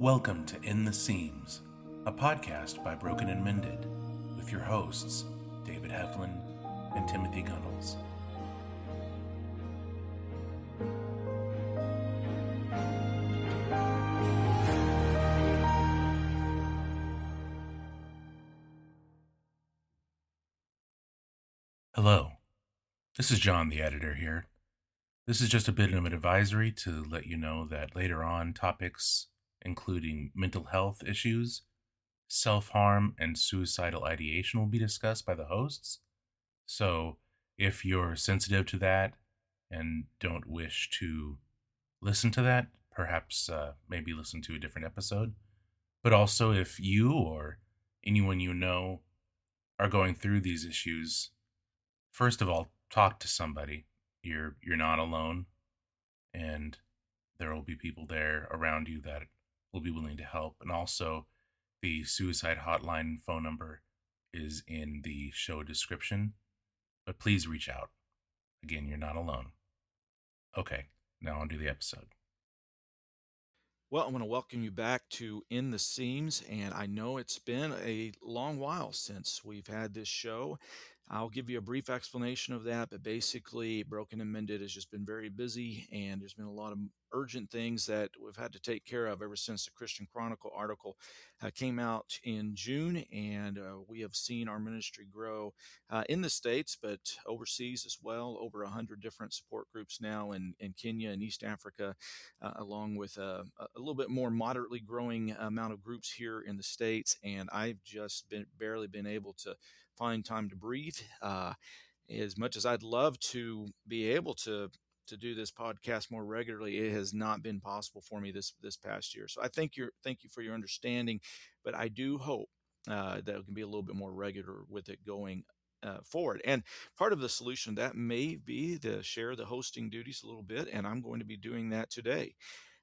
Welcome to In the Seams, a podcast by Broken and Mended, with your hosts, David Heflin and Timothy Gunnells. Hello, this is John, the editor here. This is just a bit of an advisory to let you know that later on topics including mental health issues, self-harm, and suicidal ideation will be discussed by the hosts. So if you're sensitive to that and don't wish to listen to that, perhaps maybe listen to a different episode. But also if you or anyone you know are going through these issues, first of all, talk to somebody. You're not alone, and there will be people there around you that will be willing to help. And also, the suicide hotline phone number is in the show description, but please reach out. Again, you're not alone. Okay, now on to the episode. Well, I want to welcome you back to In the Seams, and I know it's been a long while since we've had this show. I'll give you a brief explanation of that, but basically, Broken and Mended has just been very busy, and there's been a lot of urgent things that we've had to take care of ever since the Christian Chronicle article came out in June, and we have seen our ministry grow in the States, but overseas as well. Over 100 different support groups now in Kenya and East Africa, along with a little bit more moderately growing amount of groups here in the States. And I've just barely been able to find time to breathe. As much as I'd love to be able to do this podcast more regularly, it has not been possible for me this past year. So I thank you for your understanding, but I do hope that it can be a little bit more regular with it going forward. And part of the solution that may be to share the hosting duties a little bit, and I'm going to be doing that today.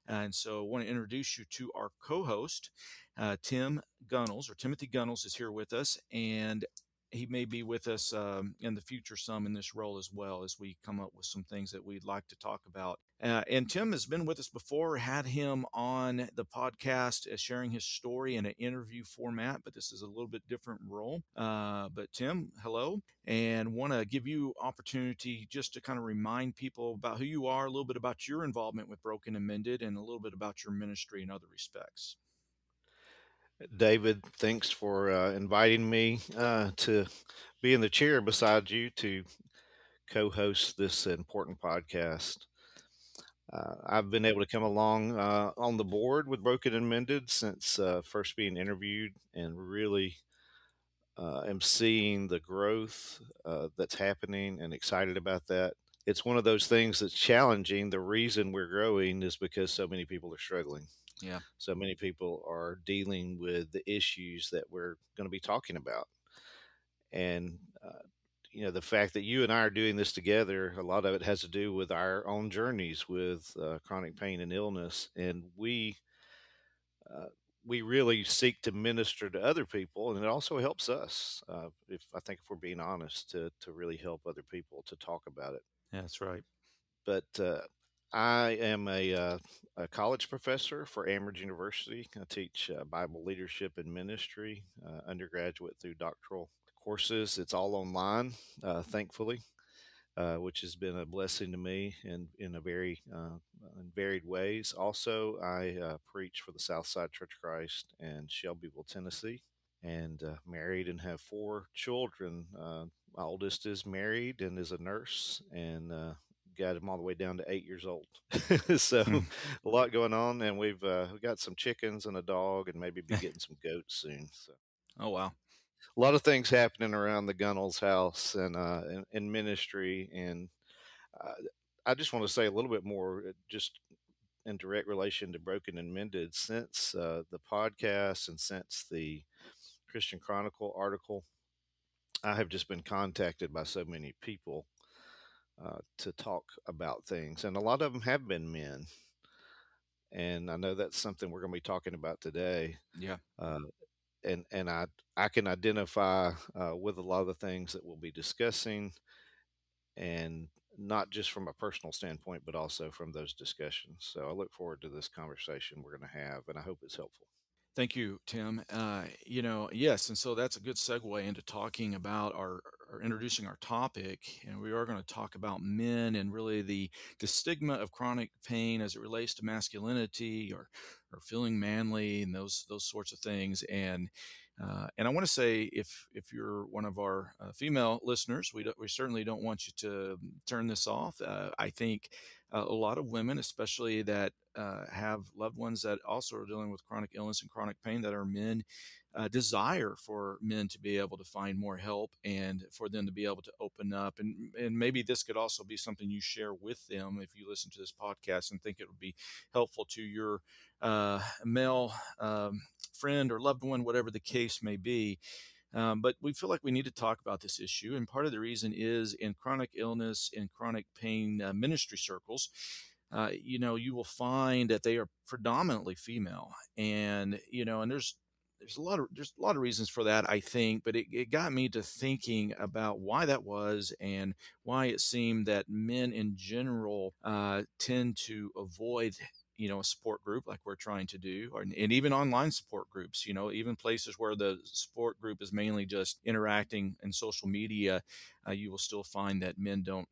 And so I want to introduce you to our co-host, Tim Gunnells, or Timothy Gunnells is here with us, and he may be with us in the future some in this role as well as we come up with some things that we'd like to talk about. And Tim has been with us before, had him on the podcast sharing his story in an interview format, but this is a little bit different role. But Tim, hello, and want to give you opportunity just to kind of remind people about who you are, a little bit about your involvement with Broken and Mended, and a little bit about your ministry in other respects. David, thanks for inviting me to be in the chair beside you to co host this important podcast. I've been able to come along on the board with Broken and Mended since first being interviewed, and really am seeing the growth that's happening and excited about that. It's one of those things that's challenging. The reason we're growing is because so many people are struggling. Yeah. So many people are dealing with the issues that we're going to be talking about. And, the fact that you and I are doing this together, a lot of it has to do with our own journeys with chronic pain and illness. And uh, we really seek to minister to other people, and it also helps us. If we're being honest, to really help other people to talk about it. Yeah, that's right. But I am a college professor for Amherst University. I teach Bible leadership and ministry, undergraduate through doctoral courses. It's all online, thankfully, which has been a blessing to me in a very in varied ways. Also, I preach for the Southside Church of Christ in Shelbyville, Tennessee, and married and have four children. My oldest is married and is a nurse, and got him all the way down to 8 years old. So Hmm. a lot going on, and we got some chickens and a dog, and maybe be getting some goats soon. So Oh, wow. a lot of things happening around the Gunnells house and in ministry, and uh, I just want to say a little bit more, just in direct relation to Broken and Mended, since the podcast and since the Christian Chronicle article. I have just been contacted by so many people to talk about things, and a lot of them have been men. And I know that's something we're going to be talking about today. Yeah. Uh, and I can identify with a lot of the things that we'll be discussing, and not just from a personal standpoint, but also from those discussions. So I look forward to this conversation we're going to have, and I hope it's helpful. Thank you, Tim. Yes, and so that's a good segue into talking about or introducing our topic. And we are going to talk about men and really the stigma of chronic pain as it relates to masculinity or feeling manly and those sorts of things. And I want to say if you're one of our female listeners, we certainly don't want you to turn this off. I think a lot of women, especially that have loved ones that also are dealing with chronic illness and chronic pain that are men, desire for men to be able to find more help and for them to be able to open up. And maybe this could also be something you share with them if you listen to this podcast and think it would be helpful to your male friend or loved one, whatever the case may be. But we feel like we need to talk about this issue. And part of the reason is in chronic illness and chronic pain ministry circles, you will find that they are predominantly female. And there's a lot of reasons for that, I think, but it got me to thinking about why that was and why it seemed that men in general tend to avoid a support group like we're trying to do, and even online support groups, even places where the support group is mainly just interacting in social media. You will still find that men don't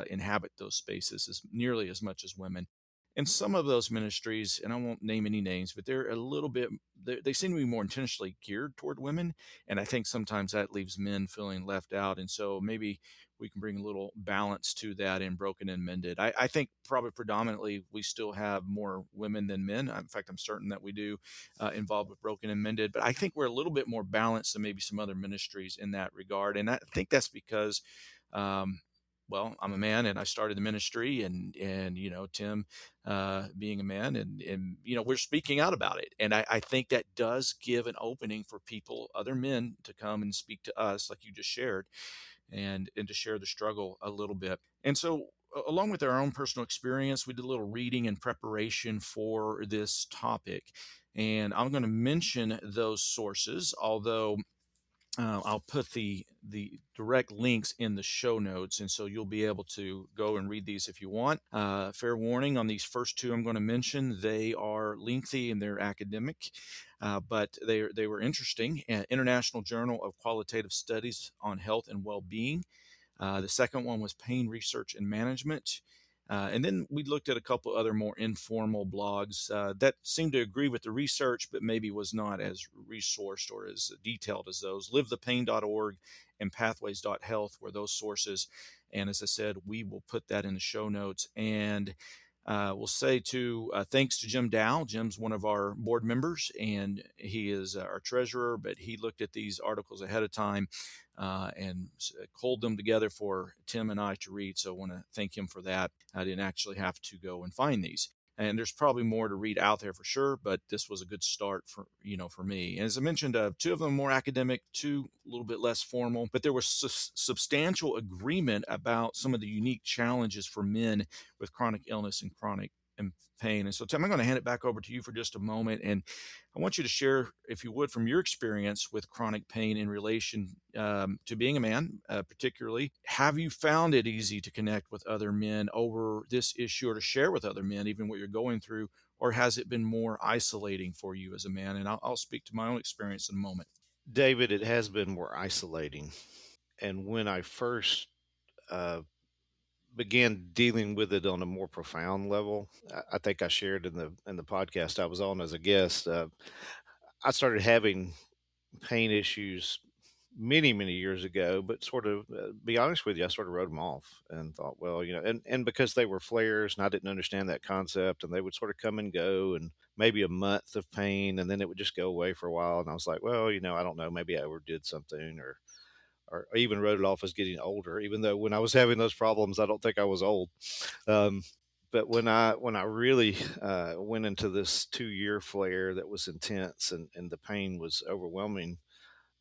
inhabit those spaces as nearly as much as women. And some of those ministries, and I won't name any names, but they're a little bit, they seem to be more intentionally geared toward women. And I think sometimes that leaves men feeling left out. And so maybe we can bring a little balance to that in Broken and Mended. I think probably predominantly we still have more women than men. In fact, I'm certain that we do involved with Broken and Mended, but I think we're a little bit more balanced than maybe some other ministries in that regard. And I think that's because, um, well, I'm a man and I started the ministry, and Tim, being a man, and we're speaking out about it, and I think that does give an opening for people, other men, to come and speak to us like you just shared, and to share the struggle a little bit. And so, along with our own personal experience, we did a little reading in preparation for this topic. And I'm going to mention those sources, although I'll put the direct links in the show notes, and so you'll be able to go and read these if you want. Fair warning on these first two I'm going to mention; they are lengthy and they're academic, but they were interesting. International Journal of Qualitative Studies on Health and Well-being. The second one was Pain Research and Management. And then we looked at a couple other more informal blogs that seemed to agree with the research, but maybe was not as resourced or as detailed as those. Livethepain.org and pathways.health were those sources. And as I said, we will put that in the show notes. And we'll say thanks to Jim Dow. Jim's one of our board members, and he is our treasurer, but he looked at these articles ahead of time and culled them together for Tim and I to read. So I want to thank him for that. I didn't actually have to go and find these. And there's probably more to read out there for sure, but this was a good start for me. And as I mentioned, two of them more academic, two a little bit less formal, but there was substantial agreement about some of the unique challenges for men with chronic illness and chronic pain. And so, Tim, I'm going to hand it back over to you for just a moment. And I want you to share, if you would, from your experience with chronic pain in relation to being a man, particularly. Have you found it easy to connect with other men over this issue or to share with other men even what you're going through? Or has it been more isolating for you as a man? And I'll speak to my own experience in a moment. David, it has been more isolating. And when I first uh, began dealing with it on a more profound level, I think I shared in the podcast I was on as a guest. I started having pain issues many years ago, but sort of be honest with you, I sort of wrote them off and thought, well, and because they were flares and I didn't understand that concept, and they would sort of come and go, and maybe a month of pain, and then it would just go away for a while, and I was like, well, I don't know, maybe I overdid something, or I even wrote it off as getting older, even though when I was having those problems, I don't think I was old. Um, but when I really went into this 2 year flare that was intense, and the pain was overwhelming,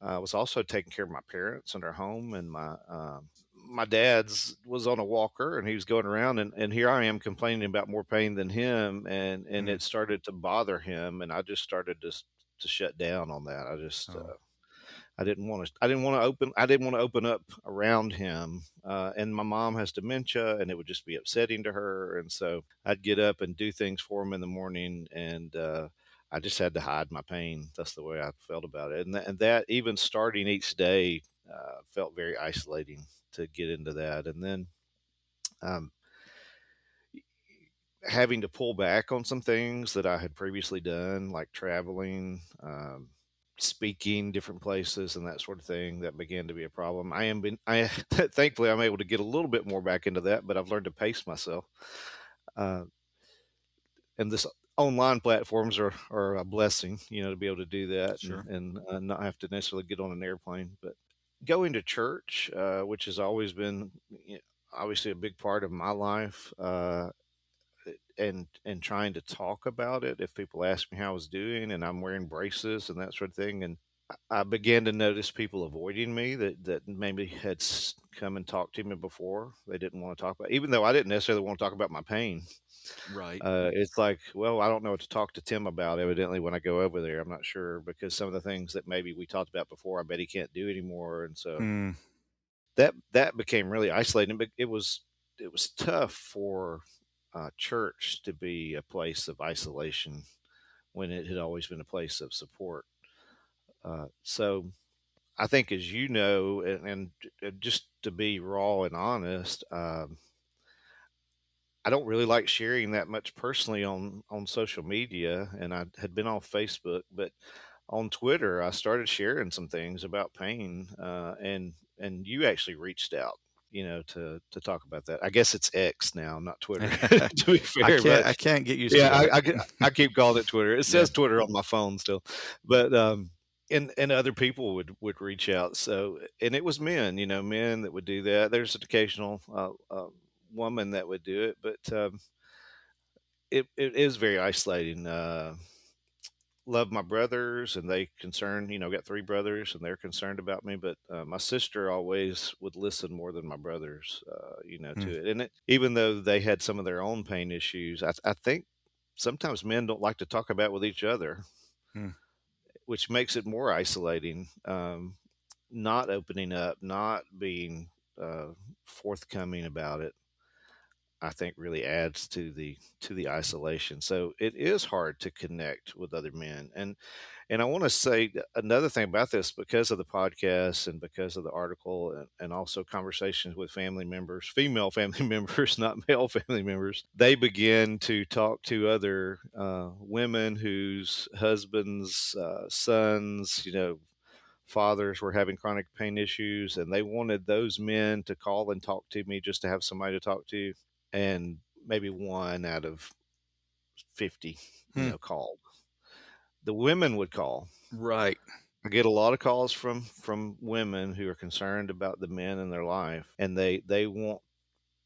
I was also taking care of my parents in their home, and my dad's was on a walker, and he was going around, and here I am complaining about more pain than him, and Mm. it started to bother him, and I just started to shut down on that. Oh, I didn't want to open up around him. And my mom has dementia, and it would just be upsetting to her. And so I'd get up and do things for him in the morning, and I just had to hide my pain. That's the way I felt about it. And that even starting each day felt very isolating to get into that. And then um, having to pull back on some things that I had previously done, like traveling, speaking different places, and that sort of thing, that began to be a problem. I thankfully I'm able to get a little bit more back into that, but I've learned to pace myself. Uh, and this online platforms are a blessing, to be able to do that Sure. and not have to necessarily get on an airplane. But going to church, which has always been obviously a big part of my life, and trying to talk about it if people ask me how I was doing and I'm wearing braces and that sort of thing. And I began to notice people avoiding me that maybe had come and talked to me before. They didn't want to talk about, even though I didn't necessarily want to talk about my pain. Right. It's like, well, I don't know what to talk to Tim about. Evidently, when I go over there, I'm not sure, because some of the things that maybe we talked about before, I bet he can't do anymore. And so Hmm. that became really isolating. But it was tough for church to be a place of isolation when it had always been a place of support. So I think, as you know, and just to be raw and honest, I don't really like sharing that much personally on social media, and I had been off Facebook, but on Twitter, I started sharing some things about pain, and you actually reached out, to talk about that. I guess it's X now, not Twitter, to be I fair, can't but I can't get used to yeah, that. I keep calling it Twitter. It Yeah. says Twitter on my phone still, but and other people would reach out. So, and it was men, men that would do that. There's an occasional woman that would do it, but it is very isolating. Love my brothers, and they concern, got three brothers, and they're concerned about me. But my sister always would listen more than my brothers, Mm, to it. And even though they had some of their own pain issues, I think sometimes men don't like to talk about with each other, mm. which makes it more isolating. Not opening up, not being uh, forthcoming about it, I think really adds to the isolation. So it is hard to connect with other men. And I want to say another thing about this, because of the podcast and because of the article, and also conversations with family members, female family members, not male family members. They begin to talk to other women whose husbands, sons, fathers were having chronic pain issues, and they wanted those men to call and talk to me, just to have somebody to talk to. And maybe one out of 50, Hmm. called. The women would call. Right. I get a lot of calls from women who are concerned about the men in their life, and they want,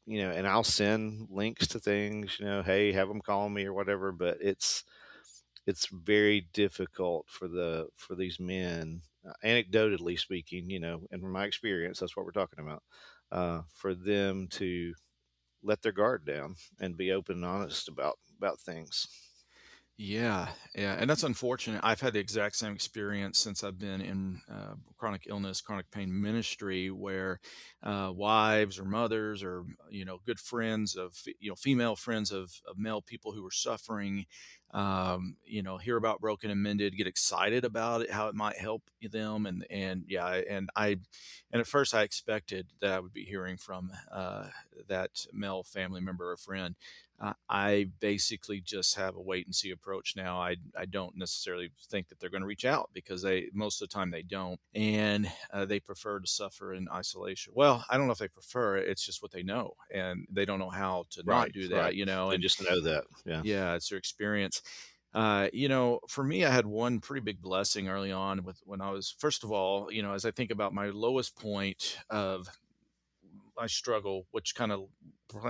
and I'll send links to things, hey, have them call me or whatever. But it's very difficult for these men, anecdotally speaking, and from my experience, that's what we're talking about, for them to let their guard down and be open and honest about things. Yeah, yeah, and that's unfortunate. I've had the exact same experience since I've been in chronic illness, chronic pain ministry, where wives or mothers or good friends of female friends of male people who are suffering, hear about Broken and Mended, get excited about it, how it might help them, and yeah, and at first I expected that I would be hearing from that male family member or friend. I basically just have a wait and see approach now. I don't necessarily think that they're going to reach out, because they most of the time they don't, and they prefer to suffer in isolation. Well, I don't know if they prefer it; it's just what they know, and they don't know how to not Right, do that. right. They And just know that. Yeah. yeah, it's their experience. For me, I had one pretty big blessing early on with when I was, first of all, as I think about my lowest point of my struggle, which kind of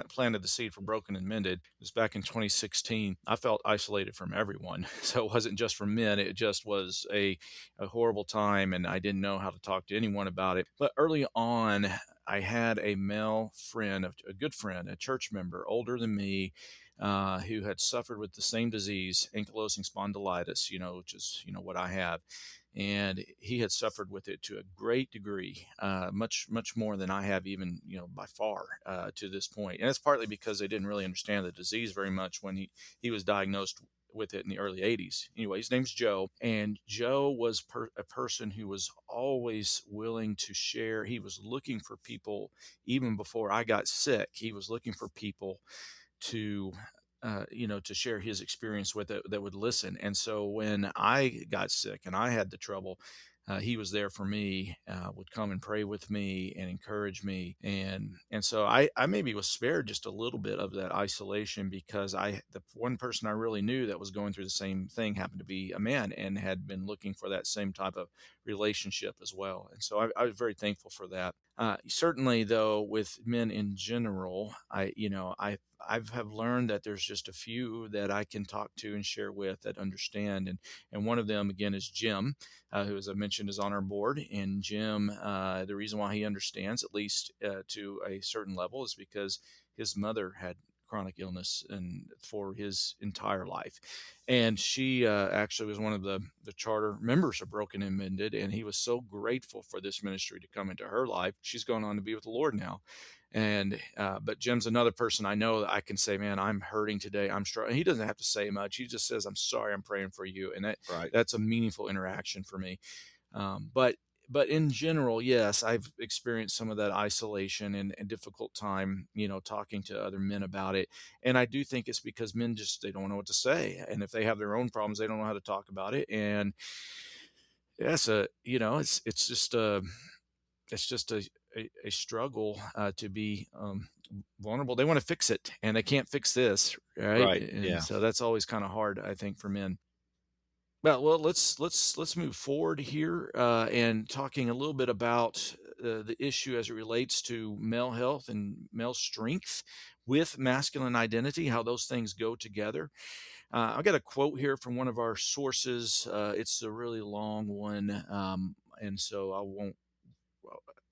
planted the seed for Broken and Mended, was back in 2016. I felt isolated from everyone. So it wasn't just from men, it just was a horrible time, and I didn't know how to talk to anyone about it. But early on, I had a male friend, a good friend, a church member, older than me, who had suffered with the same disease, ankylosing spondylitis, which is, what I have. And he had suffered with it to a great degree, much, much more than I have, even, by far, to this point. And it's partly because they didn't really understand the disease very much when he was diagnosed with it in the early 80s. Anyway, his name's Joe, and Joe was a person who was always willing to share. He was looking for people even before I got sick. He was looking for people to to share his experience with it, that would listen. And so when I got sick and I had the trouble, he was there for me, would come and pray with me and encourage me. And so I maybe was spared just a little bit of that isolation, because the one person I really knew that was going through the same thing happened to be a man and had been looking for that same type of relationship as well. And so I was very thankful for that. Certainly, though, with men in general, I have learned that there's just a few that I can talk to and share with that understand, and one of them again is Jim, who, as I mentioned, is on our board. And Jim, the reason why he understands, at least to a certain level, is because his mother had chronic illness and for his entire life, and she actually was one of the charter members of Broken and Mended, and he was so grateful for this ministry to come into her life. She's gone on to be with the Lord now. And but Jim's another person I know that I can say, man, I'm hurting today, I'm struggling. He doesn't have to say much. He just says, I'm sorry, I'm praying for you. And Right. that's a meaningful interaction for me. But in general, yes, I've experienced some of that isolation and difficult time, talking to other men about it. And I do think it's because men just, they don't know what to say. And if they have their own problems, they don't know how to talk about it. And yes, it's just a struggle to be vulnerable. They want to fix it and they can't fix this, right? Right. And Yeah. so that's always kind of hard, I think, for men. Well, let's move forward here, and talking a little bit about the issue as it relates to male health and male strength with masculine identity, how those things go together. I've got a quote here from one of our sources. It's a really long one, and so I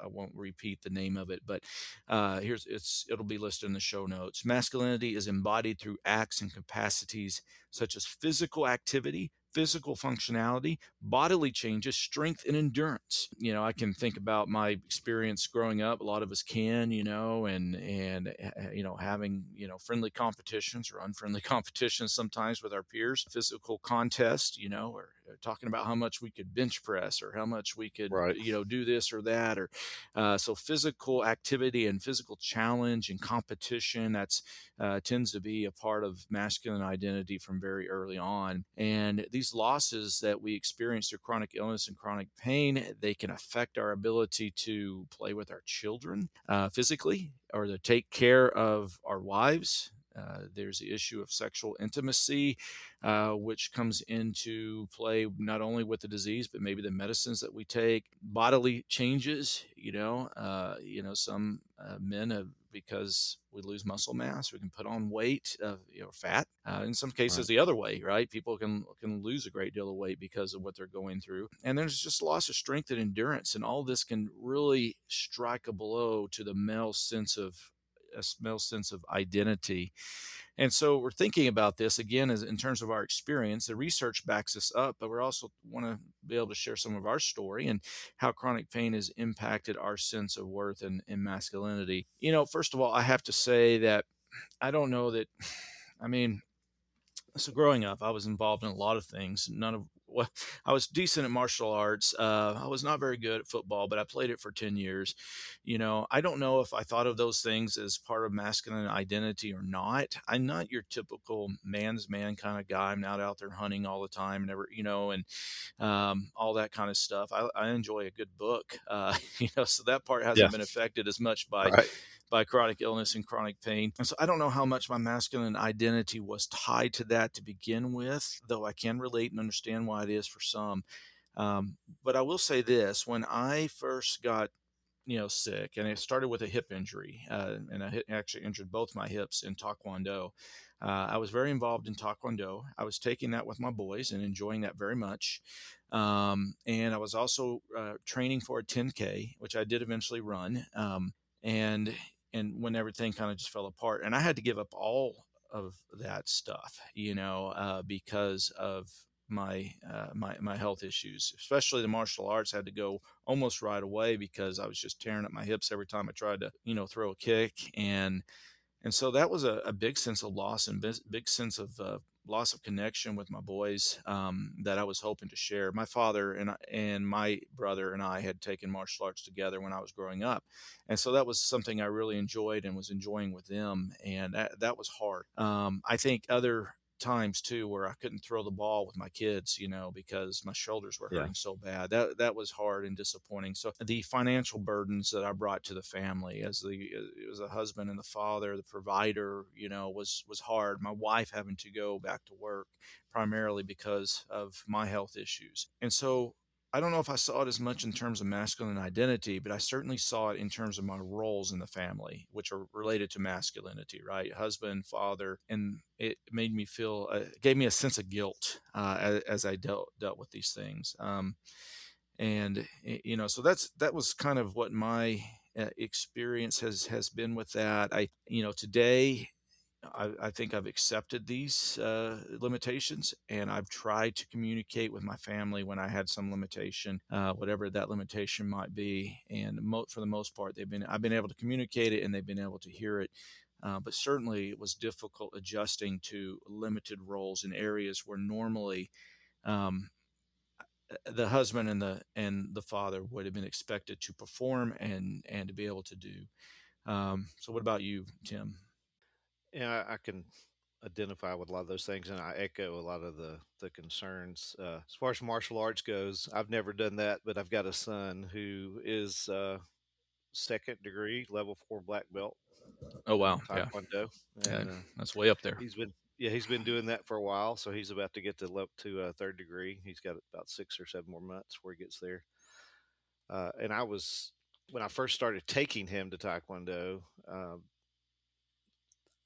won't repeat the name of it, but it'll be listed in the show notes. Masculinity is embodied through acts and capacities such as physical activity, physical functionality, bodily changes, strength, and endurance. I can think about my experience growing up. A lot of us can, having friendly competitions or unfriendly competitions sometimes with our peers, physical contest, or talking about how much we could bench press or how much we could, Right. do this or that, or so physical activity and physical challenge and competition, that's tends to be a part of masculine identity from very early on. And these losses that we experience through chronic illness and chronic pain, they can affect our ability to play with our children physically, or to take care of our wives. There's the issue of sexual intimacy, which comes into play not only with the disease, but maybe the medicines that we take. Bodily changes, some men have, because we lose muscle mass, we can put on weight, fat. In some cases, Right. the other way, right? People can lose a great deal of weight because of what they're going through, and there's just loss of strength and endurance, and all this can really strike a blow to the male sense of identity. And so we're thinking about this again as in terms of our experience. The research backs us up, but we also want to be able to share some of our story and how chronic pain has impacted our sense of worth and masculinity. First of all, I have to say that I don't know that, I mean, so growing up, I was involved in a lot of things. None of well, I was decent at martial arts. I was not very good at football, but I played it for 10 years. I don't know if I thought of those things as part of masculine identity or not. I'm not your typical man's man kind of guy. I'm not out there hunting all the time, never, and all that kind of stuff. I enjoy a good book, so that part Yeah. hasn't been affected as much Right. by chronic illness and chronic pain. And so I don't know how much my masculine identity was tied to that to begin with, though I can relate and understand why it is for some. But I will say this: when I first got sick, and it started with a hip injury, and I actually injured both my hips in Taekwondo. I was very involved in Taekwondo. I was taking that with my boys and enjoying that very much. And I was also training for a 10K, which I did eventually run. And when everything kind of just fell apart, and I had to give up all of that stuff, because of my health issues. Especially the martial arts had to go almost right away because I was just tearing up my hips every time I tried to throw a kick. And so that was a big sense of loss and big sense of loss of connection with my boys, that I was hoping to share. My father and my brother and I had taken martial arts together when I was growing up, and so that was something I really enjoyed and was enjoying with them, and that was hard. I think other times too where I couldn't throw the ball with my kids, because my shoulders were Yeah. hurting so bad. That was hard and disappointing. So the financial burdens that I brought to the family as a husband and the father, the provider, was hard. My wife having to go back to work primarily because of my health issues. And so I don't know if I saw it as much in terms of masculine identity, but I certainly saw it in terms of my roles in the family, which are related to masculinity, right? Husband, father, and it made me feel, gave me a sense of guilt as I dealt with these things. And so that was kind of what my experience has been with that. Today I think I've accepted these limitations, and I've tried to communicate with my family when I had some limitation, whatever that limitation might be. And for the most part, I've been able to communicate it, and they've been able to hear it. But certainly, it was difficult adjusting to limited roles in areas where normally um, the husband and the father would have been expected to perform and to be able to do. So, what about you, Tim? Yeah, I can identify with a lot of those things, and I echo a lot of the concerns. As far as martial arts goes, I've never done that, but I've got a son who is second degree level 4 black belt Oh in wow, yeah. Taekwondo, Yeah, and that's way up there. he's been doing that for a while. So he's about to get to third degree. He's got about 6 or 7 more months where he gets there. And I was when I first started taking him to Taekwondo.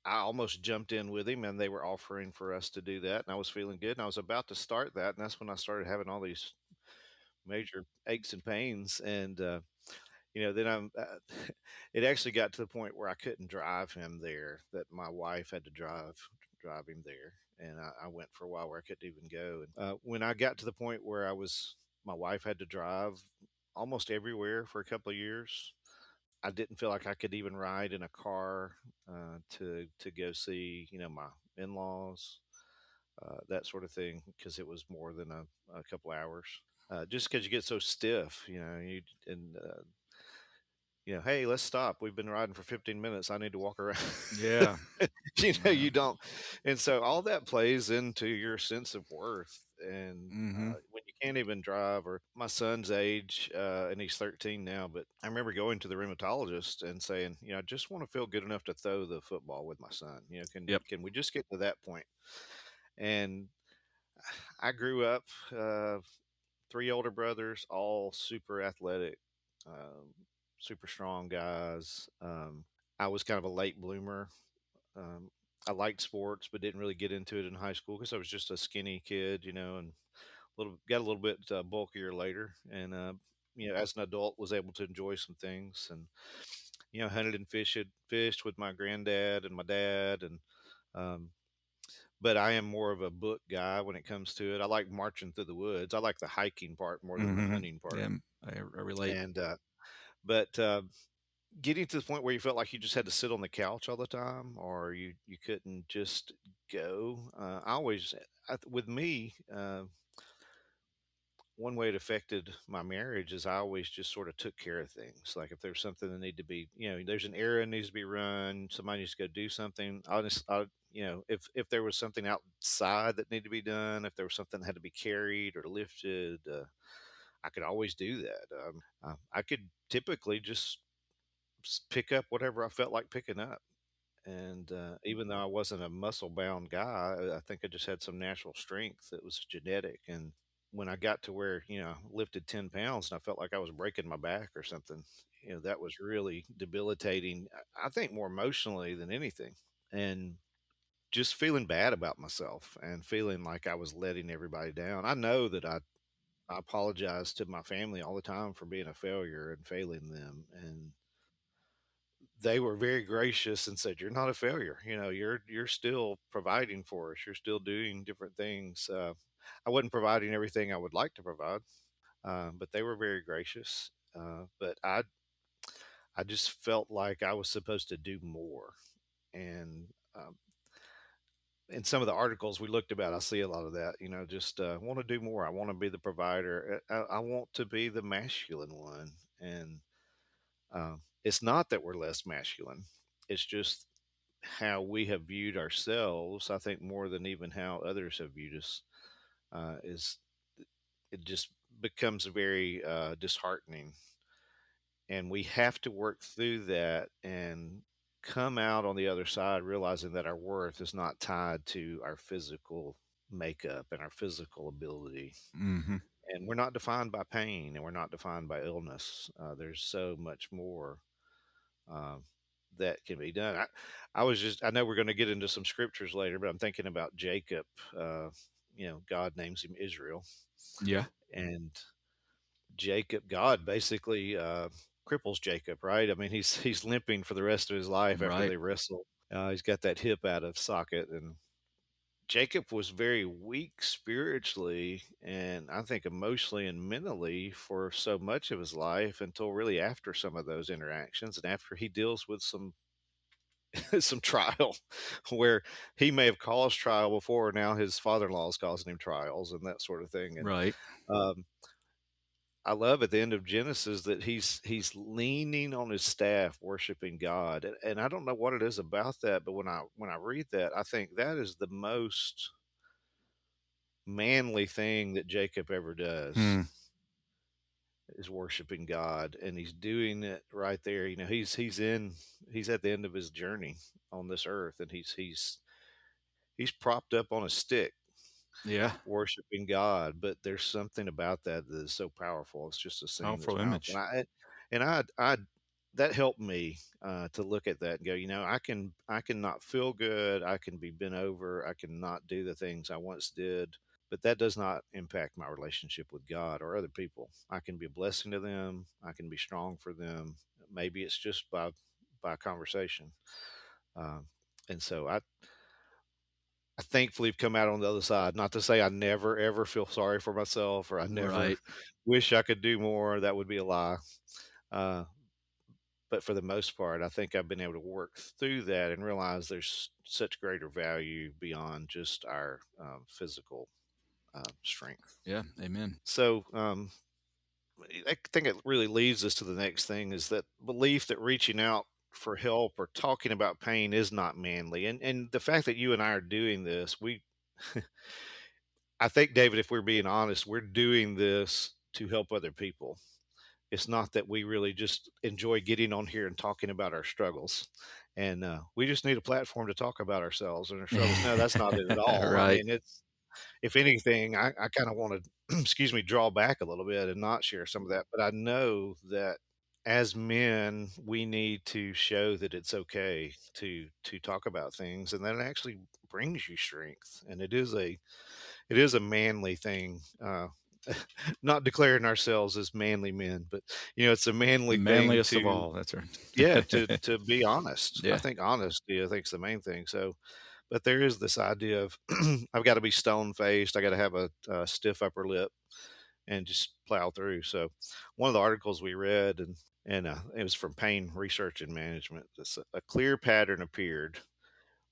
I almost jumped in with him, and they were offering for us to do that, and I was feeling good, and I was about to start that, and that's when I started having all these major aches and pains, and then it actually got to the point where I couldn't drive him there, that my wife had to drive him there, and I went for a while where I couldn't even go. And when I got to the point where my wife had to drive almost everywhere for a couple of years. I didn't feel like I could even ride in a car to go see my in laws, that sort of thing, because it was more than a couple hours. Just because you get so stiff, hey, let's stop. We've been riding for 15 minutes. I need to walk around. Yeah, yeah. You don't. And so all that plays into your sense of worth. And Mhm. when you can't even drive, or my son's age, and he's 13 now, but I remember going to the rheumatologist and saying, I just want to feel good enough to throw the football with my son. Yep. Can we just get to that point? And I grew up, uh, 3 older brothers, all super athletic, um, super strong guys. I was kind of a late bloomer. Um, I liked sports, but didn't really get into it in high school because I was just a skinny kid, and got a little bit bulkier later. And as an adult, was able to enjoy some things, and hunted and fished with my granddad and my dad, and um, but I am more of a book guy when it comes to it. I like marching through the woods. I like the hiking part more than the Mhm. hunting part. Yeah, I relate. And but getting to the point where you felt like you just had to sit on the couch all the time, or you couldn't just go. With me, one way it affected my marriage is I always just sort of took care of things. Like if there's something that need to be, there's an errand needs to be run, somebody needs to go do something. If there was something outside that needed to be done, if there was something that had to be carried or lifted, I could always do that. I could typically just pick up whatever I felt like picking up. And even though I wasn't a muscle bound guy, I think I just had some natural strength that was genetic. And when I got to where, lifted 10 pounds and I felt like I was breaking my back or something, that was really debilitating. I think more emotionally than anything. And just feeling bad about myself and feeling like I was letting everybody down. I know that I apologize to my family all the time for being a failure and failing them. And they were very gracious and said, "You're not a failure. You're still providing for us. You're still doing different things." I wasn't providing everything I would like to provide, but they were very gracious. But I just felt like I was supposed to do more. And in some of the articles we looked about, I see a lot of that. Just want to do more. I want to be the provider. I want to be the masculine one. And it's not that we're less masculine. It's just how we have viewed ourselves. I think more than even how others have viewed us is it just becomes very disheartening, and we have to work through that and come out on the other side realizing that our worth is not tied to our physical makeup and our physical ability, Hmm. and we're not defined by pain and we're not defined by illness. There's so much more um, that can be done. I know we're going to get into some scriptures later, but I'm thinking about Jacob. uh, God names him Israel, Yeah. and God basically cripples Jacob, right? I mean, he's limping for the rest of his life after Right. they wrestle. He's got that hip out of socket, and Jacob was very weak spiritually, and I think emotionally and mentally for so much of his life until really after some of those interactions, and after he deals with some some trial where he may have caused trial before. Now his father-in-law is causing him trials and that sort of thing, and Right. um, I love at the end of Genesis that he's leaning on his staff, worshiping God, and I don't know what it is about that, but when I read that, I think that is the most manly thing that Jacob ever does Hmm. is worshiping God, and he's doing it right there. He's at the end of his journey on this earth, and he's propped up on a stick Yeah. worshiping God, but there's something about that that is so powerful. It's just a scene that's Powerful powerful, image. and I that helped me to look at that and go, I can not feel good, I can be bent over, I can not do the things I once did, but that does not impact my relationship with God or other people. I can be a blessing to them. I can be strong for them. Maybe it's just by conversation, um, and so I thankfully have come out on the other side. Not to say I never ever feel sorry for myself or I never Right. wish I could do more. That would be a lie. Uh, but for the most part, I think I've been able to work through that and realize there's such greater value beyond just our physical strength. Yeah. Amen. So I think it really leads us to the next thing is that belief that reaching out for help or talking about pain is not manly. And the fact that you and I are doing this, I think, David, if we're being honest, we're doing this to help other people. It's not that we really just enjoy getting on here and talking about our struggles. And we just need a platform to talk about ourselves and our struggles. No, that's not it at all. I Right. mean, if anything, I kind of want to, excuse me, draw back a little bit and not share some of that. But I know that as men, we need to show that it's okay to talk about things, and that it actually brings you strength. And it is a manly thing. Not declaring ourselves as manly men, but it's a The manly thing manliest of to, all. That's yeah, right. to be honest. I Yeah. think honesty, I think, is the main thing. So, but there is this idea of I've got to be stone faced. I got to have a stiff upper lip and just plow through. So, one of the articles we read, and it was from Pain Research and Management. A clear pattern appeared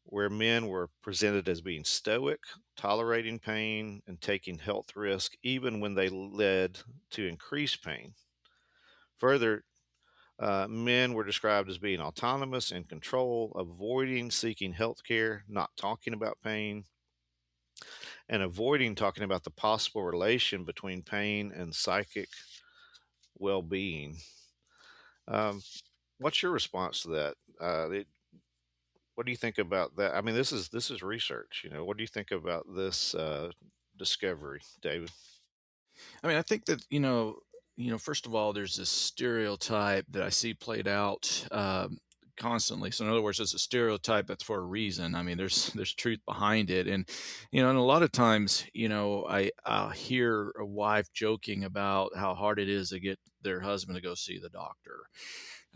where men were presented as being stoic, tolerating pain, and taking health risk even when they led to increased pain. Further, men were described as being autonomous and control, avoiding seeking health care, not talking about pain, and avoiding talking about the possible relation between pain and psychic well being. Um, what's your response to that? What do you think about that? I mean, this is research. What do you think about this discovery, David? I mean, I think that first of all, there's this stereotype that I see played out constantly. So, in other words, it's a stereotype that's for a reason. I mean, there's truth behind it, and a lot of times, I hear a wife joking about how hard it is to get their husband to go see the doctor.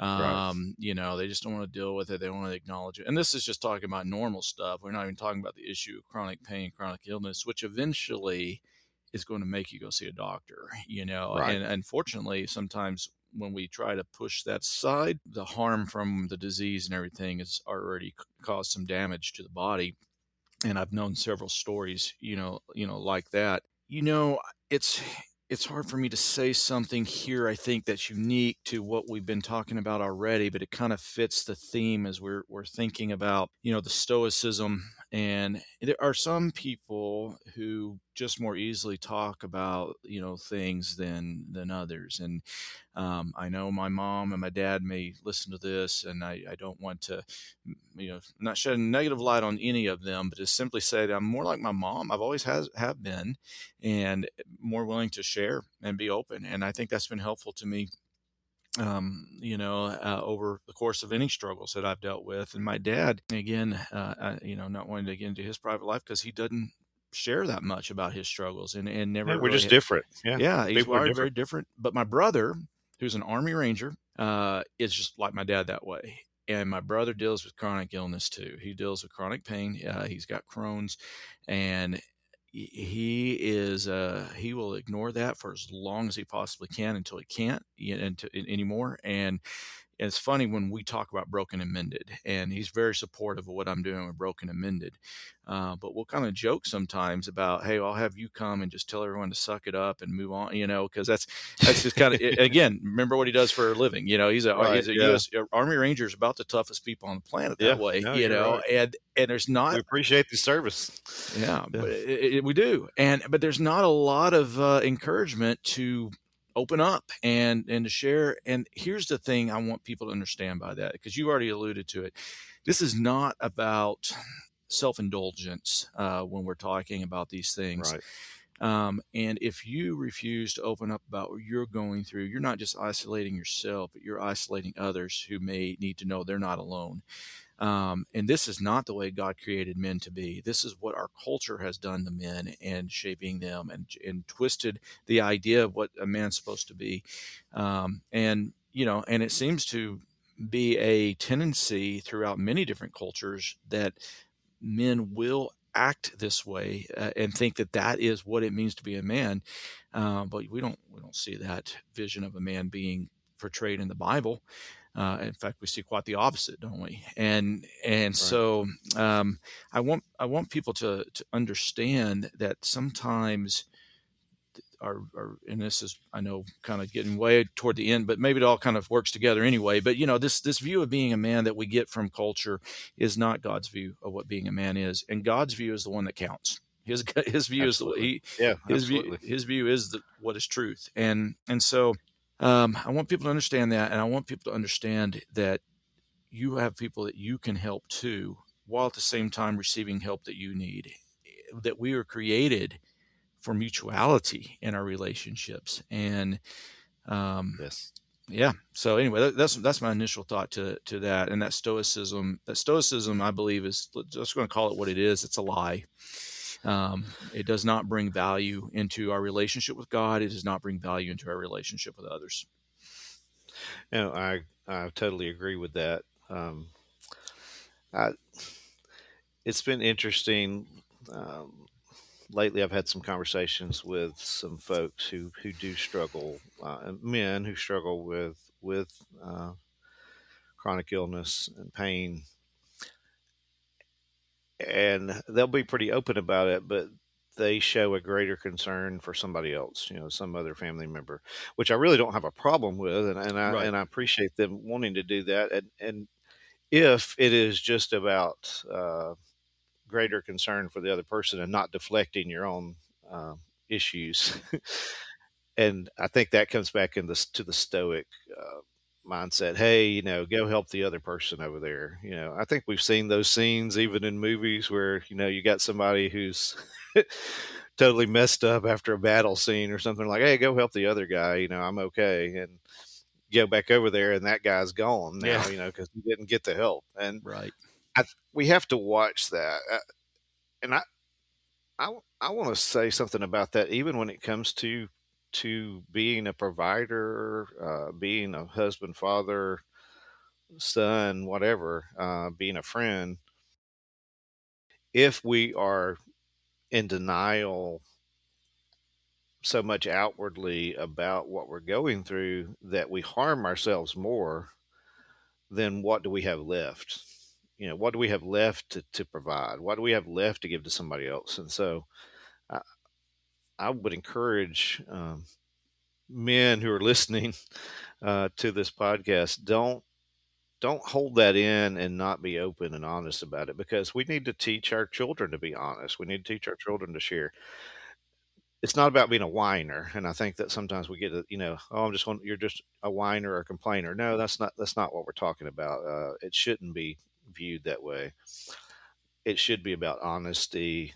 Right. They just don't want to deal with it. They don't want to acknowledge it. And this is just talking about normal stuff. We're not even talking about the issue of chronic pain, chronic illness, which eventually is going to make you go see a doctor, Right. and unfortunately, sometimes when we try to push that aside, the harm from the disease and everything has already caused some damage to the body. And I've known several stories, like that. It's it's hard for me to say something here, I think, that's unique to what we've been talking about already, but it kind of fits the theme as we're thinking about, the stoicism. And there are some people who just more easily talk about, things than others. And I know my mom and my dad may listen to this, and I don't want to, not shed a negative light on any of them, but just simply say that I'm more like my mom. I've always have been, and more willing to share and be open. And I think that's been helpful to me, over the course of any struggles that I've dealt with. And my dad, again, not wanting to get into his private life because he doesn't share that much about his struggles and Yeah, never we're really just different. Yeah, yeah, he's people are wired very different. different. But my brother, who's an Army Ranger, is just like my dad that way. And my brother deals with chronic illness too. He deals with chronic pain. He's got Crohn's, and he will ignore that for as long as he possibly can until he can't anymore. And it's funny when we talk about Broken and Mended, and he's very supportive of what I'm doing with Broken and Mended. But we'll kind of joke sometimes about, hey, I'll have you come and just tell everyone to suck it up and move on, because that's just kind of again. Remember what he does for a living. Right. He's a Yeah. U.S. Army Ranger, is about the toughest people on the planet that Yeah. way. No, you're right. And there's not. We appreciate the service. Yeah, Yeah. but we do, but there's not a lot of encouragement to open up and to share. And here's the thing I want people to understand by that, because you already alluded to it. This is not about self-indulgence when we're talking about these things. Right. And if you refuse to open up about what you're going through, you're not just isolating yourself, but you're isolating others who may need to know they're not alone. And this is not the way God created men to be. This is what our culture has done to men and shaping them and twisted the idea of what a man's supposed to be. And it seems to be a tendency throughout many different cultures that men will act this way and think that that is what it means to be a man. But we don't see that vision of a man being portrayed in the Bible. In fact, we see quite the opposite, don't we? And Right. so I want people to understand that sometimes and this is, I know, kind of getting way toward the end, but maybe it all kind of works together anyway. But this view of being a man that we get from culture is not God's view of what being a man is, and God's view is the one that counts. His view is Absolutely. Yeah. Absolutely. his view is what is truth. And so I want people to understand that, and I want people to understand that you have people that you can help too, while at the same time receiving help that you need. That we are created for mutuality in our relationships, and um, Yes. yeah. So anyway, that's my initial thought to that, and that stoicism. That stoicism, I believe, is just going to call it what it is. It's a lie. It does not bring value into our relationship with God. It does not bring value into our relationship with others. No, I totally agree with that. I, it's been interesting. Um, Lately, I've had some conversations with some folks who do struggle, men who struggle with chronic illness and pain, and they'll be pretty open about it, but they show a greater concern for somebody else, some other family member, which I really don't have a problem with, Right. and I appreciate them wanting to do that, and if it is just about greater concern for the other person and not deflecting your own issues. And I think that comes back to the stoic mindset. Hey, go help the other person over there. I think we've seen those scenes even in movies where you got somebody who's totally messed up after a battle scene or something, like, hey, go help the other guy. I'm okay, and go back over there, and that guy's gone Yeah. now. Because he didn't get the help, and Right. we have to watch that. And I want to say something about that, even when it comes to being a provider, being a husband, father. son, whatever, being a friend, if we are in denial so much outwardly about what we're going through that we harm ourselves more, then what do we have left? What do we have left to provide? What do we have left to give to somebody else? And so I, I would encourage men who are listening to this podcast, don't hold that in and not be open and honest about it, because we need to teach our children to be honest. We need to teach our children to share. It's not about being a whiner, and I think that sometimes we get oh, you're just a whiner or a complainer. No, that's not what we're talking about. It shouldn't be viewed that way. It should be about honesty,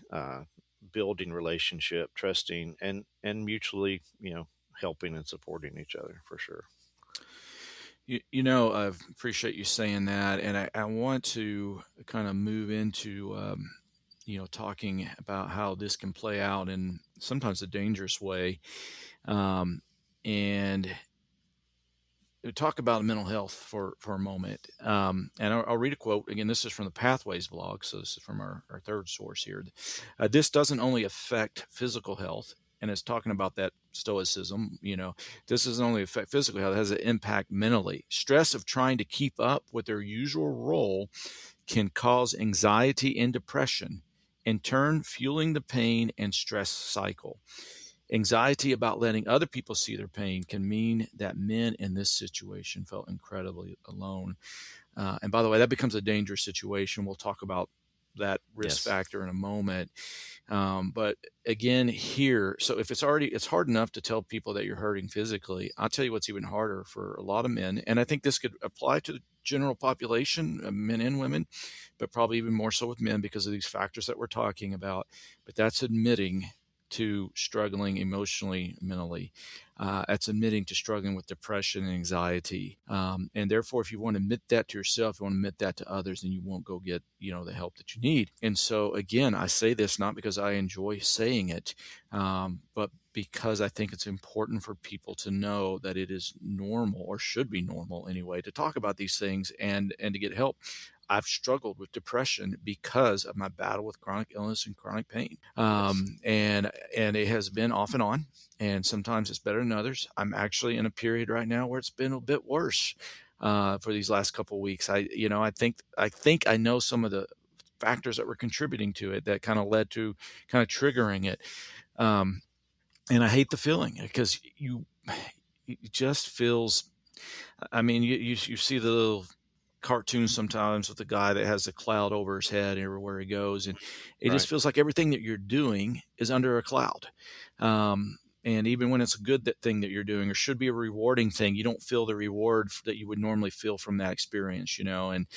building relationship, trusting, and mutually, helping and supporting each other, for sure. I appreciate you saying that, and I want to kind of move into talking about how this can play out in sometimes a dangerous way, and talk about mental health for a moment. And I'll read a quote again. This is from the Pathways blog, so this is from our third source here. This doesn't only affect physical health, and it's talking about that stoicism. This doesn't only affect physical health; it has an impact mentally. Stress of trying to keep up with their usual role can cause anxiety and depression, in turn fueling the pain and stress cycle. Anxiety about letting other people see their pain can mean that men in this situation felt incredibly alone. And by the way, that becomes a dangerous situation. We'll talk about that risk Yes. factor in a moment. But again, here, so if it's hard enough to tell people that you're hurting physically, I'll tell you what's even harder for a lot of men. And I think this could apply to the general population, men and women, but probably even more so with men because of these factors that we're talking about. But that's admitting to struggling emotionally, mentally. That's admitting to struggling with depression and anxiety. And therefore, if you want to admit that to yourself, you want to admit that to others, then you won't go get, the help that you need. And so, again, I say this not because I enjoy saying it, but because I think it's important for people to know that it is normal, or should be normal anyway, to talk about these things and to get help. I've struggled with depression because of my battle with chronic illness and chronic pain. Yes. And it has been off and on, and sometimes it's better than others. I'm actually in a period right now where it's been a bit worse for these last couple of weeks. I think I know some of the factors that were contributing to it that kind of led to kind of triggering it. Um, and I hate the feeling because it just feels. I mean, you see the little cartoons sometimes with the guy that has a cloud over his head everywhere he goes, and it just Right. feels like everything that you're doing is under a cloud. And even when it's a good thing that you're doing, or should be a rewarding thing, you don't feel the reward that you would normally feel from that experience, and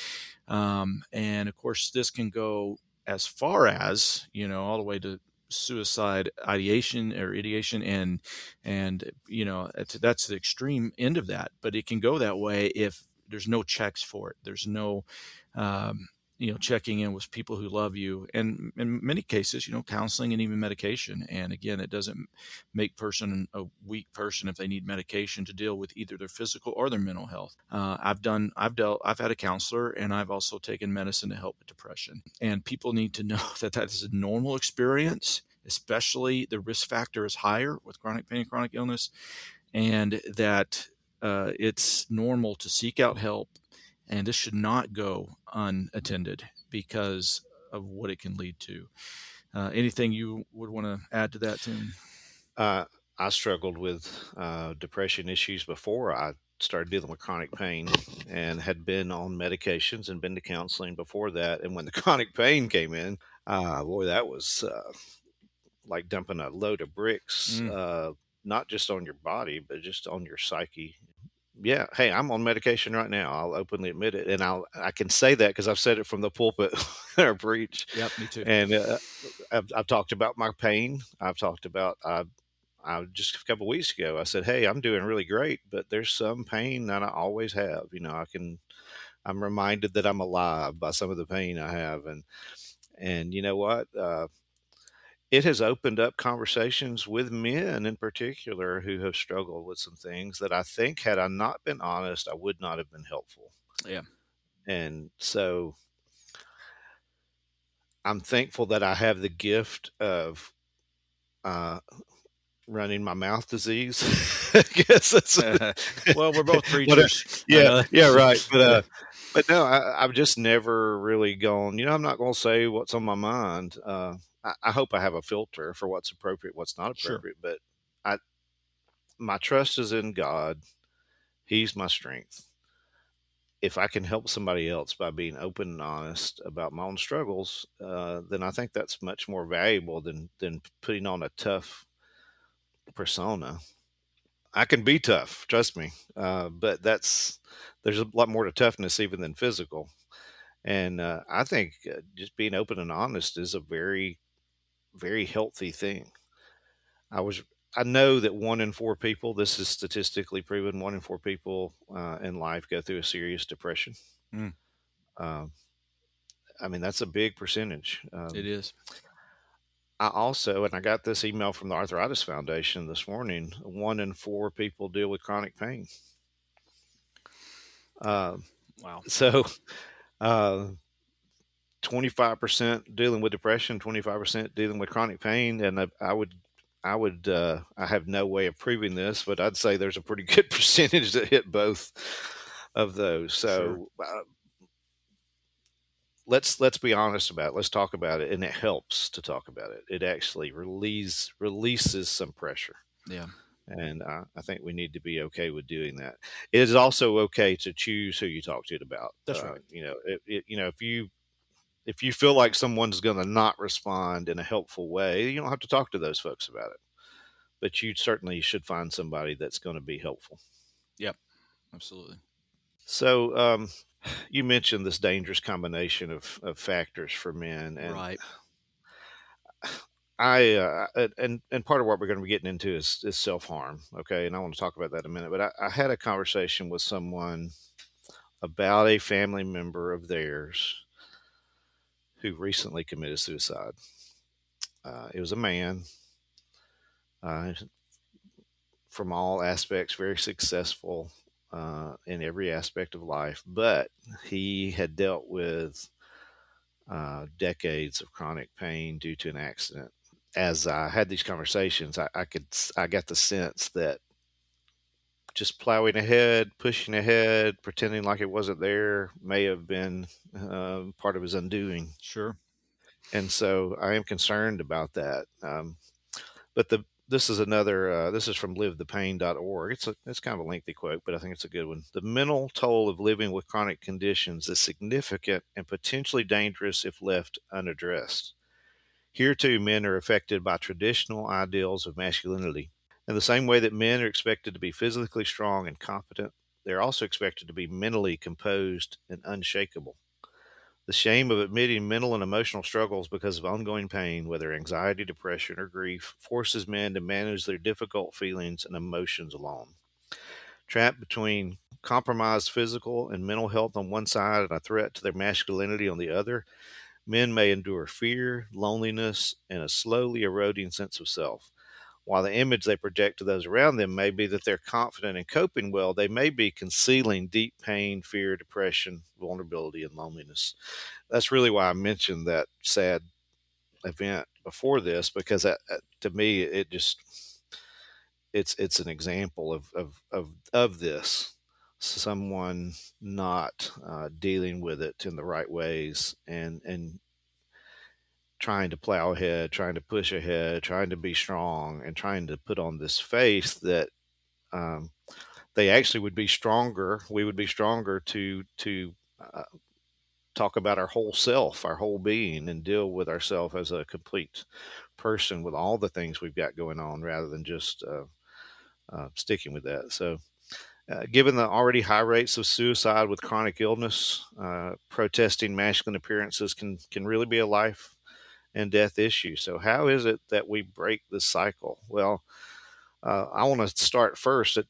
of course, this can go as far as, all the way to suicide ideation or ideation, and that's the extreme end of that. But it can go that way if there's no checks for it. There's no checking in with people who love you, and in many cases, counseling and even medication. And again, it doesn't make person a weak person if they need medication to deal with either their physical or their mental health. I've had a counselor, and I've also taken medicine to help with depression. And people need to know that that is a normal experience, especially the risk factor is higher with chronic pain, chronic illness, and that it's normal to seek out help, and this should not go unattended because of what it can lead to. Anything you would want to add to that, Tim? Uh, I struggled with depression issues before I started dealing with chronic pain, and had been on medications and been to counseling before that. And when the chronic pain came in, boy, that was like dumping a load of bricks, Mm, not just on your body, but just on your psyche. Yeah, hey, I'm on medication right now. I'll openly admit it, and I can say that because I've said it from the pulpit or preach. yep, me too. And I've talked about my pain. I've talked about I just a couple of weeks ago. I said, "Hey, I'm doing really great, but there's some pain that I always have. I'm reminded that I'm alive by some of the pain I have, and you know what? It has opened up conversations with men in particular who have struggled with some things that I think, had I not been honest, I would not have been helpful. Yeah. And so I'm thankful that I have the gift of uh, running my mouth disease. I guess that's Well, we're both what. preachers. I Yeah, know yeah, that. right. Yeah. But no, I've just never really gone. I'm not going to say what's on my mind. I hope I have a filter for what's appropriate, what's not Sure. appropriate. But I, my trust is in God. He's my strength. If I can help somebody else by being open and honest about my own struggles, then I think that's much more valuable than putting on a tough persona. I can be tough, trust me, but there's a lot more to toughness even than physical. And I think just being open and honest is a very, very healthy thing. I was I know that 1 in 4 people, this is statistically proven, 1 in 4 people in life go through a serious depression. Mm, Um, I mean, that's a big percentage. it is. I also, and I got this email from the Arthritis Foundation this morning, 1 in 4 people deal with chronic pain. Um, Wow. so, uh, 25% dealing with depression, 25% dealing with chronic pain. And I have no way of proving this, but I'd say there's a pretty good percentage that hit both of those. Sure. So, let's be honest about it. Let's talk about it, and it helps to talk about it. It actually releases some pressure, Yeah. and I think we need to be okay with doing that. It is also okay to choose who you talk to it about. That's right. If you feel like someone's going to not respond in a helpful way, you don't have to talk to those folks about it. But you certainly should find somebody that's going to be helpful. Yep. Absolutely. So, you mentioned this dangerous combination of factors for men, and Right. and part of what we're going to be getting into is self harm. Okay, and I want to talk about that in a minute. But I had a conversation with someone about a family member of theirs who recently committed suicide. It was a man, uh, from all aspects, very successful in every aspect of life, but he had dealt with decades of chronic pain due to an accident. As I had these conversations, I got the sense that just plowing ahead, pushing ahead, pretending like it wasn't there may have been part of his undoing. Sure. And so I am concerned about that. But this is from livethepain.org. It's kind of a lengthy quote, but I think it's a good one. The mental toll of living with chronic conditions is significant and potentially dangerous if left unaddressed. Here too, men are affected by traditional ideals of masculinity. In the same way that men are expected to be physically strong and competent, they're also expected to be mentally composed and unshakable. The shame of admitting mental and emotional struggles because of ongoing pain, whether anxiety, depression, or grief, forces men to manage their difficult feelings and emotions alone. Trapped between compromised physical and mental health on one side and a threat to their masculinity on the other, men may endure fear, loneliness, and a slowly eroding sense of self. While the image they project to those around them may be that they're confident and coping well, they may be concealing deep pain, fear, depression, vulnerability, and loneliness. That's really why I mentioned that sad event before this, because to me it just it's an example of this, someone not dealing with it in the right ways, and trying to plow ahead, trying to push ahead, trying to be strong, and trying to put on this face that um, they actually would be stronger. We would be stronger to uh, talk about our whole self, our whole being, and deal with ourself as a complete person with all the things we've got going on, rather than just sticking with that. So, given the already high rates of suicide with chronic illness, protesting masculine appearances can really be a life and death issue. So, how is it that we break this cycle? Well, I want to start first at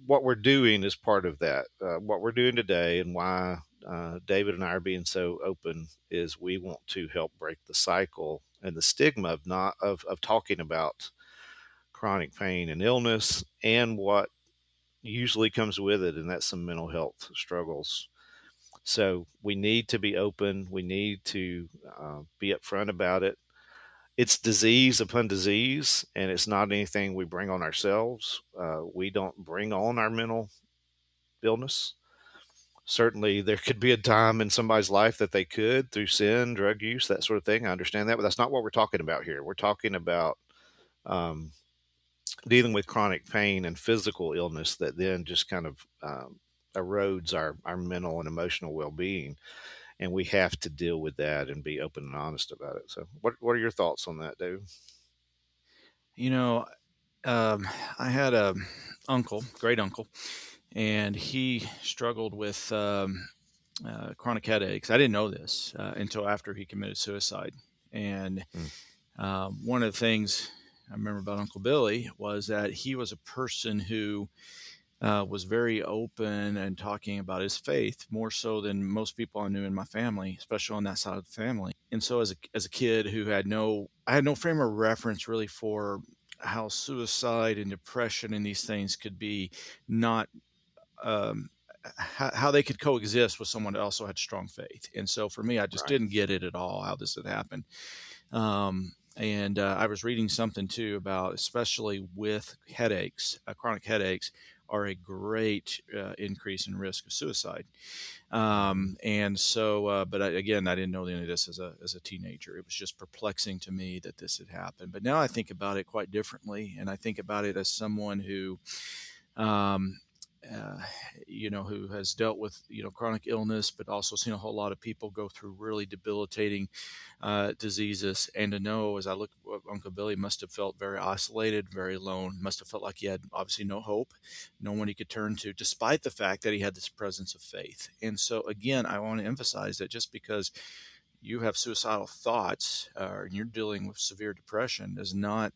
what we're doing is part of that. What we're doing today, and why David and I are being so open, is we want to help break the cycle and the stigma of not of talking about chronic pain and illness and what usually comes with it, and that's some mental health struggles. So we need to be open. We need to be upfront about it. It's disease upon disease, and it's not anything we bring on ourselves. We don't bring on our mental illness. Certainly, there could be a time in somebody's life that they could through sin, drug use, that sort of thing. I understand that, but that's not what we're talking about here. We're talking about um, dealing with chronic pain and physical illness that then just kind of erodes our mental and emotional well being. And we have to deal with that and be open and honest about it. So, what are your thoughts on that, David? You know, um, I had a uncle, great uncle, and he struggled with chronic headaches. I didn't know this until after he committed suicide. And Mm, one of the things I remember about Uncle Billy was that he was a person who was very open and talking about his faith more so than most people I knew in my family, especially on that side of the family. And so, as a kid who I had no frame of reference really for how suicide and depression and these things could be not um, how they could coexist with someone that also had strong faith. And so for me, I just right. didn't get it at all how this had happened. And I was reading something too about, especially with headaches, chronic headaches are a great increase in risk of suicide. Hmm. And so, but again, I didn't know any of this as a teenager. It was just perplexing to me that this had happened. But now I think about it quite differently, and I think about it as someone who um, uh, who has dealt with, chronic illness, but also seen a whole lot of people go through really debilitating diseases. And to know, as I look, Uncle Billy must have felt very isolated, very alone, must have felt like he had obviously no hope, no one he could turn to, despite the fact that he had this presence of faith. And so, again, I want to emphasize that just because you have suicidal thoughts and you're dealing with severe depression does not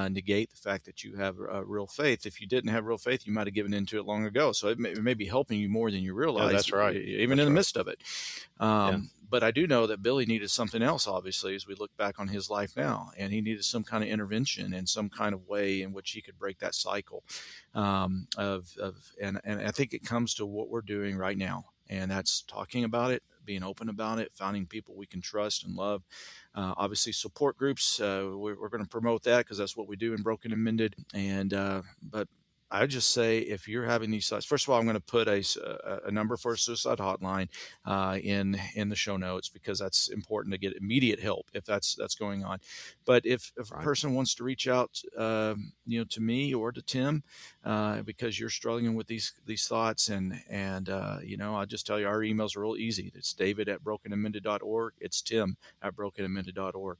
negate the fact that you have real faith. If you didn't have real faith, you might have given into it long ago. So it may be helping you more than you No, realize, that's right. even in That's the right. midst of it. Yeah. But I do know that Billy needed something else, obviously, as we look back on his life now. And he needed some kind of intervention and some kind of way in which he could break that cycle and I think it comes to what we're doing right now. And that's talking about it, being open about it, finding people we can trust and love. Obviously, support groups. We're going to promote that because that's what we do in Broken and Mended. And but I just say, if you're having these thoughts, first of all, I'm going to put a number for a suicide hotline in the show notes, because that's important to get immediate help if that's going on. But if a Right. person wants to reach out, to me or to Tim, because you're struggling with these thoughts, I'll just tell you, our emails are real easy. It's David@brokenandmended.org. It's Tim at brokenandmended.org.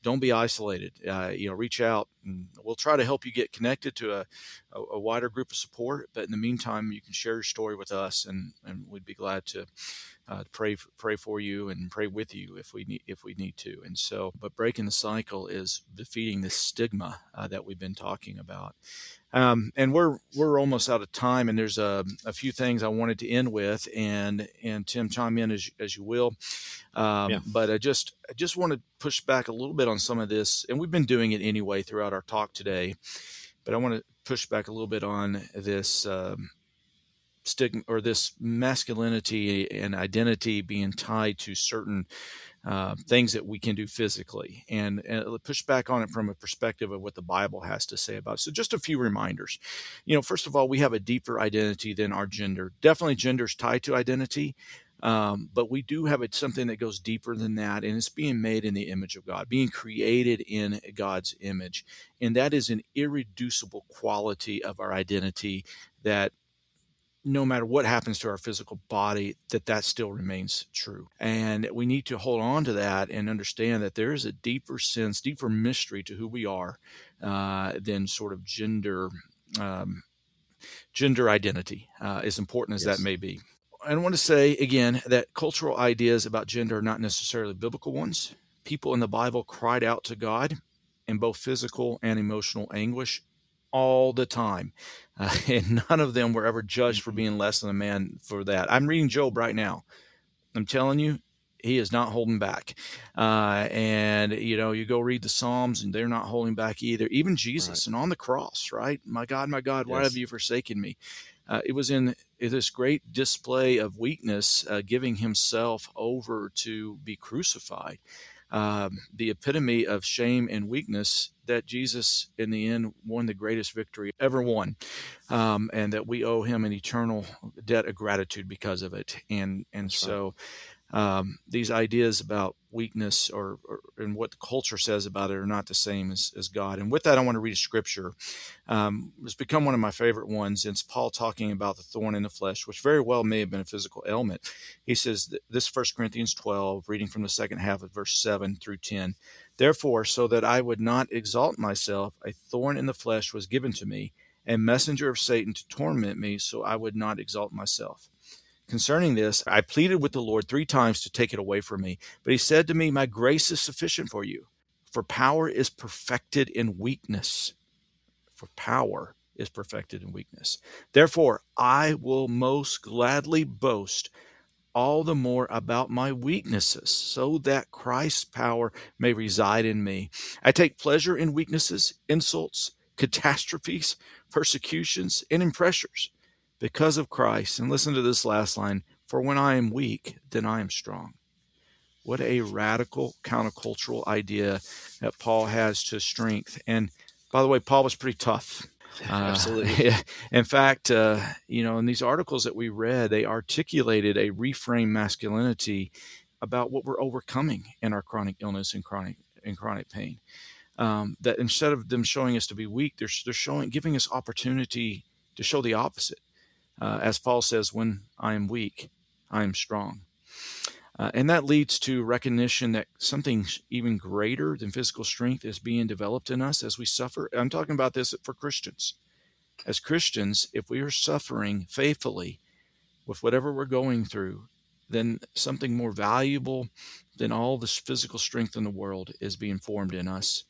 Don't be isolated. Reach out, and we'll try to help you get connected to a wider group of support. But in the meantime, you can share your story with us, and we'd be glad to pray for you and pray with you if we need to. And so, but breaking the cycle is defeating this stigma that we've been talking about. And we're almost out of time, and there's a few things I wanted to end with, and Tim, chime in as you will. Yeah. But I just want to push back a little bit on some of this, and we've been doing it anyway throughout our talk today. But I want to push back a little bit on this stigma, or this masculinity and identity being tied to certain things that we can do physically, and push back on it from a perspective of what the Bible has to say about it. So just a few reminders. First of all, we have a deeper identity than our gender. Definitely gender is tied to identity. But we do have something that goes deeper than that, and it's being made in the image of God, being created in God's image. And that is an irreducible quality of our identity, that no matter what happens to our physical body, that still remains true. And we need to hold on to that and understand that there is a deeper sense, deeper mystery to who we are than sort of um, gender identity, as important as that Yes. may be. I want to say again that cultural ideas about gender are not necessarily biblical ones. People in the Bible cried out to God in both physical and emotional anguish all the time. And none of them were ever judged for Hmm. being less than a man for that. I'm reading Job right now. I'm telling you, he is not holding back. And, you go read the Psalms, and they're not holding back either. Even Right. Jesus, and on the cross, right? My God, why have Yes. you forsaken me? It was in this great display of weakness, giving himself over to be crucified. The epitome of shame and weakness, that Jesus in the end won the greatest victory ever won, and that we owe him an eternal debt of gratitude because of it. And That's right. so these ideas about weakness and what the culture says about it are not the same as God. And with that, I want to read a scripture. It's become one of my favorite ones. It's Paul talking about the thorn in the flesh, which very well may have been a physical ailment. He says this, 1 Corinthians 12, reading from the second half of verse 7 through 10. Therefore, so that I would not exalt myself, a thorn in the flesh was given to me, a messenger of Satan to torment me, so I would not exalt myself. Concerning this, I pleaded with the Lord 3 times to take it away from me. But he said to me, my grace is sufficient for you, for power is perfected in weakness. For power is perfected in weakness. Therefore, I will most gladly boast all the more about my weaknesses, so that Christ's power may reside in me. I take pleasure in weaknesses, insults, catastrophes, persecutions, and in pressures because of Christ. And listen to this last line, for when I am weak, then I am strong. What a radical countercultural idea that Paul has to strength. And by the way, Paul was pretty tough. Absolutely. In fact, in these articles that we read, they articulated a reframed masculinity about what we're overcoming in our chronic illness and chronic pain. That instead of them showing us to be weak, they're giving us opportunity to show the opposite. As Paul says, when I am weak, I am strong. And that leads to recognition that something even greater than physical strength is being developed in us as we suffer. I'm talking about this for Christians. As Christians, if we are suffering faithfully with whatever we're going through, then something more valuable than all this physical strength in the world is being formed in us.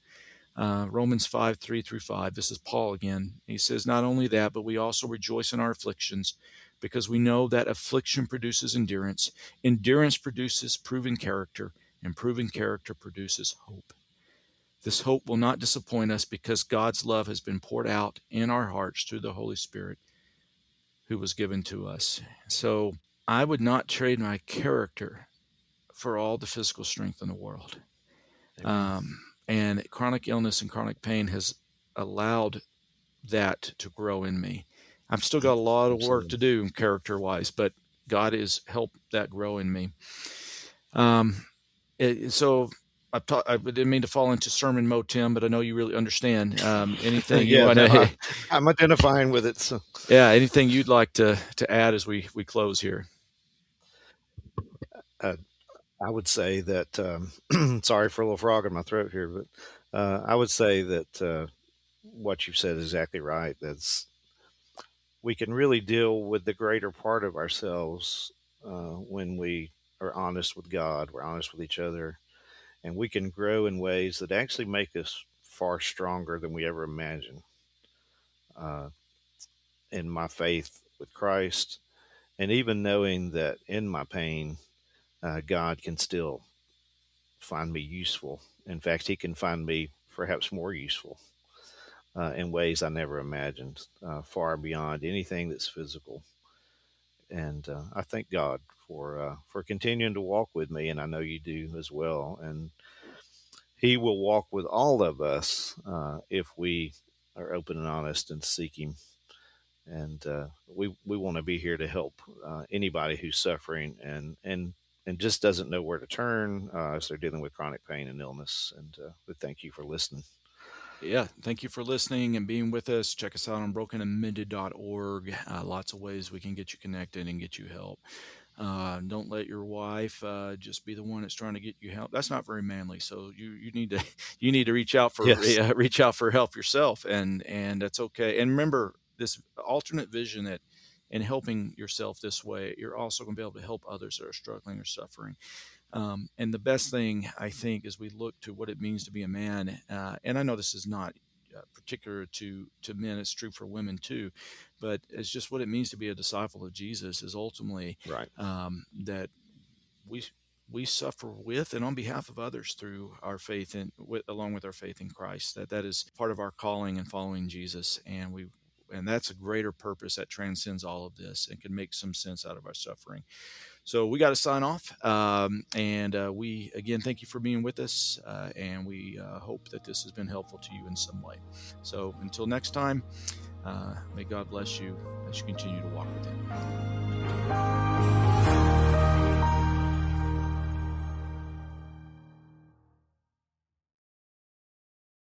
Romans 5, 3 through 5. This is Paul again. He says, not only that, but we also rejoice in our afflictions, because we know that affliction produces endurance. Endurance produces proven character, and proven character produces hope. This hope will not disappoint us, because God's love has been poured out in our hearts through the Holy Spirit who was given to us. So I would not trade my character for all the physical strength in the world. And chronic illness and chronic pain has allowed that to grow in me. I've still got a lot of work to do character-wise, but God has helped that grow in me. So I didn't mean to fall into sermon mode, Tim, but I know you really understand. Anything you want to? I'm identifying with it. So. Yeah, anything you'd like to add as we close here? I would say that, sorry for a little frog in my throat here, but I would say that what you said is exactly right. We can really deal with the greater part of ourselves when we are honest with God, we're honest with each other, and we can grow in ways that actually make us far stronger than we ever imagined. In my faith with Christ, and even knowing that in my pain, God can still find me useful. In fact, He can find me perhaps more useful in ways I never imagined, far beyond anything that's physical. And I thank God for continuing to walk with me, and I know you do as well. And He will walk with all of us if we are open and honest and seek Him. And we want to be here to help anybody who's suffering and just doesn't know where to turn as they're dealing with chronic pain and illness. And we thank you for listening. Yeah, thank you for listening and being with us. Check us out on brokenamended.org. Lots of ways we can get you connected and get you help. Don't let your wife just be the one that's trying to get you help. That's not very manly. So you need to reach out for Yes. reach out for help yourself, and that's okay. And remember this alternate vision that in helping yourself this way, you're also going to be able to help others that are struggling or suffering. And the best thing, I think, as we look to what it means to be a man, and I know this is not particular to men, it's true for women too, but it's just what it means to be a disciple of Jesus is ultimately Right. that we suffer with and on behalf of others through our faith along with our faith in Christ. That is part of our calling and following Jesus, and And that's a greater purpose that transcends all of this and can make some sense out of our suffering. So we got to sign off. And we, again, thank you for being with us. And we hope that this has been helpful to you in some way. So until next time, may God bless you as you continue to walk with Him.